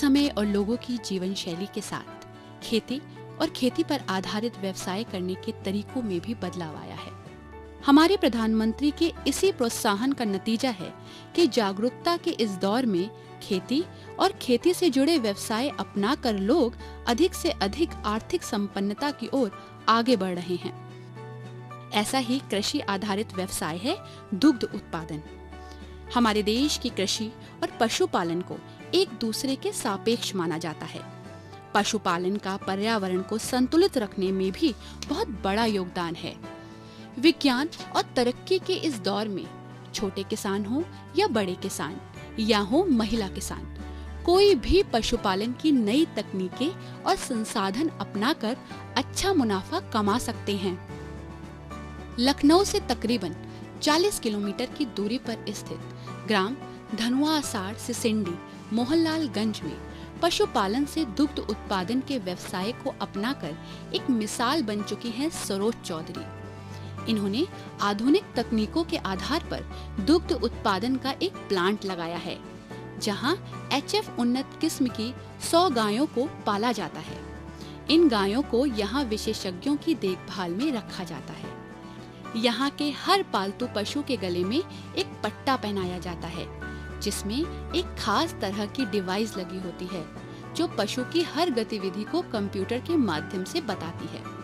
समय और लोगों की जीवन शैली के साथ खेती और खेती पर आधारित व्यवसाय करने के तरीकों में भी बदलाव आया है। हमारे प्रधानमंत्री के इसी प्रोत्साहन का नतीजा है कि जागरूकता के इस दौर में खेती और खेती से जुड़े व्यवसाय अपनाकर लोग अधिक से अधिक आर्थिक संपन्नता की ओर आगे बढ़ रहे हैं। ऐसा ही कृषि आधारित व्यवसाय है दुग्ध उत्पादन। हमारे देश की कृषि और पशुपालन को एक दूसरे के सापेक्ष माना जाता है। पशुपालन का पर्यावरण को संतुलित रखने में भी बहुत बड़ा योगदान है। विज्ञान और तरक्की के इस दौर में छोटे किसान हो या बड़े किसान या हो महिला किसान, कोई भी पशुपालन की नई तकनीकें और संसाधन अपनाकर अच्छा मुनाफा कमा सकते हैं। लखनऊ से तकरीबन 40 किलोमीटर की दूरी पर स्थित ग्राम धनुआ आसार सिसिंडी मोहनलालगंज में पशुपालन से दुग्ध उत्पादन के व्यवसाय को अपनाकर एक मिसाल बन चुकी हैं सरोज चौधरी। इन्होंने आधुनिक तकनीकों के आधार पर दुग्ध उत्पादन का एक प्लांट लगाया है, जहां HF उन्नत किस्म की 100 गायों को पाला जाता है। इन गायों को यहां विशेषज्ञों की देखभाल में रखा जाता है। यहाँ के हर पालतू पशु के गले में एक पट्टा पहनाया जाता है, जिसमें एक खास तरह की डिवाइस लगी होती है, जो पशु की हर गतिविधि को कंप्यूटर के माध्यम से बताती है।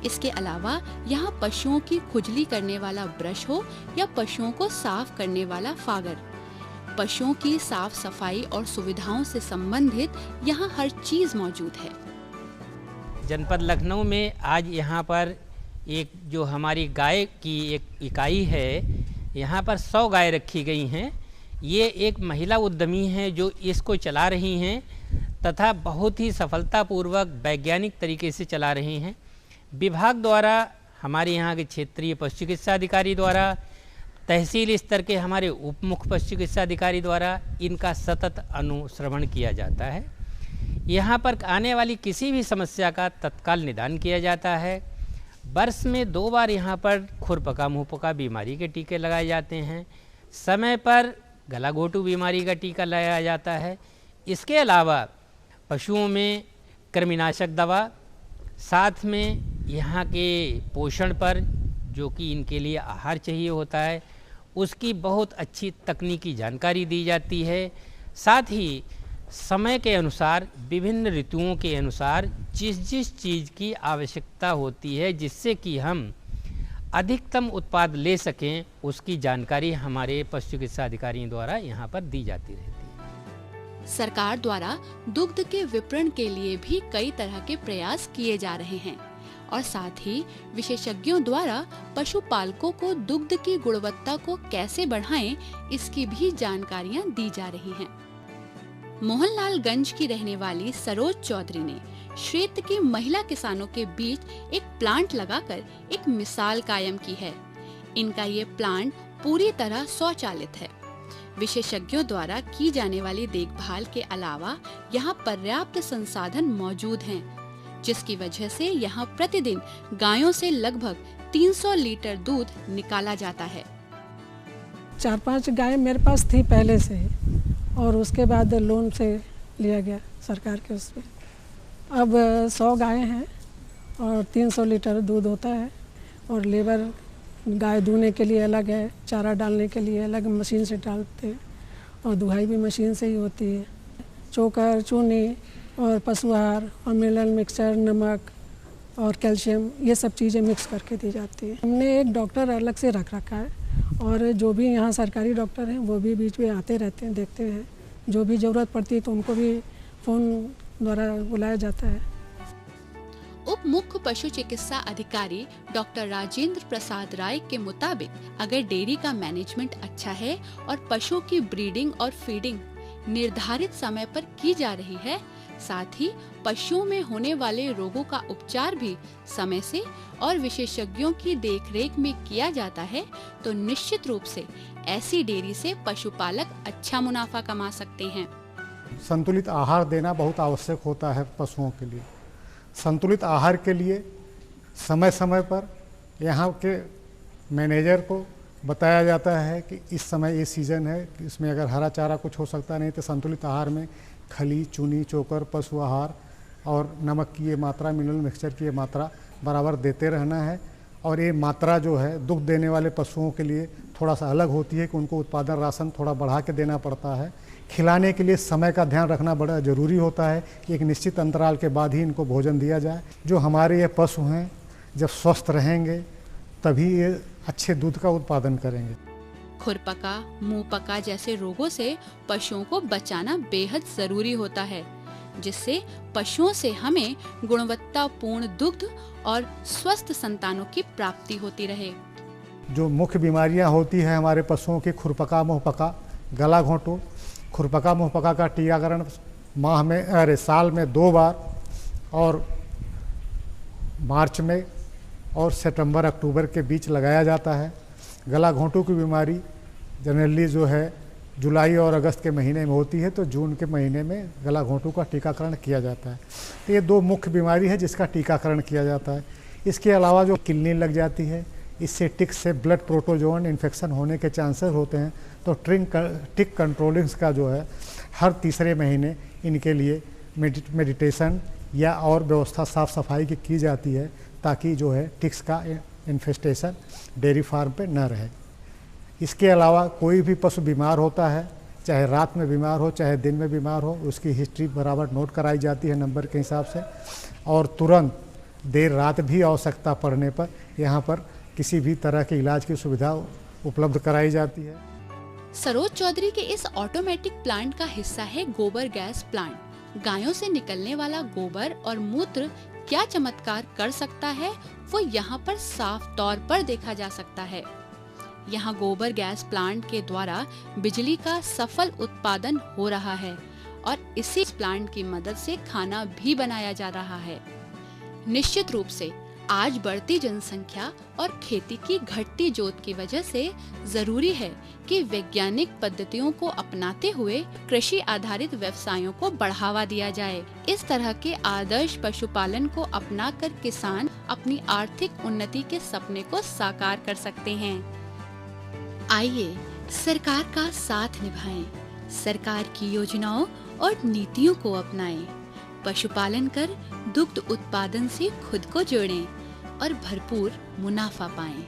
इसके अलावा यहाँ पशुओं की खुजली करने वाला ब्रश हो या पशुओं को साफ करने वाला फागर, पशुओं की साफ सफाई और सुविधाओं से संबंधित यहाँ हर चीज मौजूद है। जनपद लखनऊ में आज यहाँ पर एक जो हमारी गाय की एक इकाई है, यहाँ पर 100 गाय रखी गई हैं। ये एक महिला उद्यमी हैं जो इसको चला रही हैं तथा बहुत ही सफलतापूर्वक वैज्ञानिक तरीके से चला रही हैं। विभाग द्वारा, हमारे यहाँ के क्षेत्रीय पशु चिकित्सा अधिकारी द्वारा, तहसील स्तर के हमारे उप मुख्य पशु चिकित्सा अधिकारी द्वारा इनका सतत अनुश्रवण किया जाता है। यहाँ पर आने वाली किसी भी समस्या का तत्काल निदान किया जाता है। वर्ष में 2 बार यहाँ पर खुरपका मुँहपका बीमारी के टीके लगाए जाते हैं। समय पर गला घोटू बीमारी का टीका लगाया जाता है। इसके अलावा पशुओं में कृमिनाशक दवा, साथ में यहाँ के पोषण पर जो कि इनके लिए आहार चाहिए होता है, उसकी बहुत अच्छी तकनीकी जानकारी दी जाती है। साथ ही समय के अनुसार, विभिन्न ऋतुओं के अनुसार जिस चीज़ की आवश्यकता होती है जिससे कि हम अधिकतम उत्पाद ले सकें, उसकी जानकारी हमारे पशु चिकित्सा अधिकारियों द्वारा यहाँ पर दी जाती रहती है। सरकार द्वारा दुग्ध के विपणन के लिए भी कई तरह के प्रयास किए जा रहे हैं और साथ ही विशेषज्ञों द्वारा पशुपालकों को दुग्ध की गुणवत्ता को कैसे बढ़ाएं, इसकी भी जानकारियां दी जा रही हैं। मोहनलालगंज की रहने वाली सरोज चौधरी ने क्षेत्र की महिला किसानों के बीच एक प्लांट लगाकर एक मिसाल कायम की है। इनका ये प्लांट पूरी तरह स्वचालित है। विशेषज्ञों द्वारा की जाने वाली देखभाल के अलावा यहाँ पर्याप्त संसाधन मौजूद हैं, जिसकी वजह से यहाँ प्रतिदिन गायों से लगभग 300 लीटर दूध निकाला जाता है। 4-5 गाय मेरे पास थी पहले से ही, और उसके बाद लोन से लिया गया सरकार के उसमें। अब 100 गाय हैं और 300 लीटर दूध होता है, और लेबर गाय दूने के लिए अलग है, चारा डालने के लिए अलग मशीन से डालते हैं, और दुहाई भी मशीन से ही होती है। चोकर, चूनी और पशु आहार और मिनरल मिक्सचर, नमक और कैल्शियम, ये सब चीज़ें मिक्स करके दी जाती है। हमने एक डॉक्टर अलग से रख रखा है, और जो भी यहाँ सरकारी डॉक्टर हैं वो भी बीच में आते रहते हैं, देखते हैं। जो भी ज़रूरत पड़ती है तो उनको भी फ़ोन द्वारा बुलाया जाता है। उप मुख्य पशु चिकित्सा अधिकारी डॉक्टर राजेंद्र प्रसाद राय के मुताबिक अगर डेयरी का मैनेजमेंट अच्छा है और पशुओं की ब्रीडिंग और फीडिंग निर्धारित समय पर की जा रही है, साथ ही पशुओं में होने वाले रोगों का उपचार भी समय से और विशेषज्ञों की देखरेख में किया जाता है, तो निश्चित रूप से ऐसी डेयरी से पशुपालक अच्छा मुनाफा कमा सकते हैं। संतुलित आहार देना बहुत आवश्यक होता है पशुओं के लिए। संतुलित आहार के लिए समय समय पर यहाँ के मैनेजर को बताया जाता है कि इस समय ये सीज़न है कि इसमें अगर हरा चारा कुछ हो सकता नहीं, तो संतुलित आहार में खली, चूनी, चोकर, पशु आहार और नमक की ये मात्रा, मिनरल मिक्सचर की ये मात्रा बराबर देते रहना है। और ये मात्रा जो है दुग्ध देने वाले पशुओं के लिए थोड़ा सा अलग होती है कि उनको उत्पादन राशन थोड़ा बढ़ा के देना पड़ता है। खिलाने के लिए समय का ध्यान रखना बड़ा ज़रूरी होता है कि एक निश्चित अंतराल के बाद ही इनको भोजन दिया जाए। जो हमारे ये पशु हैं जब स्वस्थ रहेंगे तभी ये अच्छे दूध का उत्पादन करेंगे। खुरपका, मुंह पका जैसे रोगों से पशुओं को बचाना बेहद जरूरी होता है, जिससे पशुओं से हमें गुणवत्तापूर्ण दुग्ध और स्वस्थ संतानों की प्राप्ति होती रहे। जो मुख्य बीमारियां होती है हमारे पशुओं की, खुरपका, मुंहपका, गला घोंटू। खुरपका मुंहपका का टीकाकरण साल में 2 बार और मार्च में और सितंबर अक्टूबर के बीच लगाया जाता है। गला घोंटू की बीमारी जनरली जो है जुलाई और अगस्त के महीने में होती है, तो जून के महीने में गला घोंटू का टीकाकरण किया जाता है। तो ये 2 मुख्य बीमारी है जिसका टीकाकरण किया जाता है। इसके अलावा जो किलनी लग जाती है, इससे टिक से ब्लड प्रोटोजोन इन्फेक्शन होने के चांसेस होते हैं। तो टिक कंट्रोलिंग्स का जो है हर तीसरे महीने इनके लिए मेडिटेशन या और व्यवस्था साफ़ सफाई की जाती है, ताकि जो है टिक्स का इन्फेस्टेशन डेयरी फार्म पे न रहे। इसके अलावा कोई भी पशु बीमार होता है, चाहे रात में बीमार हो चाहे दिन में बीमार हो, उसकी हिस्ट्री बराबर नोट कराई जाती है नंबर के हिसाब से, और तुरंत देर रात भी आवश्यकता पड़ने पर यहाँ पर किसी भी तरह के इलाज की सुविधा उपलब्ध कराई जाती है। सरोज चौधरी के इस ऑटोमेटिक प्लांट का हिस्सा है गोबर गैस प्लांट। गायों से निकलने वाला गोबर और मूत्र क्या चमत्कार कर सकता है, वो यहाँ पर साफ तौर पर देखा जा सकता है। यहाँ गोबर गैस प्लांट के द्वारा बिजली का सफल उत्पादन हो रहा है और इसी प्लांट की मदद से खाना भी बनाया जा रहा है। निश्चित रूप से आज बढ़ती जनसंख्या और खेती की घटती जोत की वजह से जरूरी है कि वैज्ञानिक पद्धतियों को अपनाते हुए कृषि आधारित व्यवसायों को बढ़ावा दिया जाए। इस तरह के आदर्श पशुपालन को अपनाकर किसान अपनी आर्थिक उन्नति के सपने को साकार कर सकते हैं। आइए सरकार का साथ निभाएं, सरकार की योजनाओं और नीतियों को अपनाएं, पशुपालन कर दुग्ध उत्पादन से खुद को जोड़ें और भरपूर मुनाफा पाएं।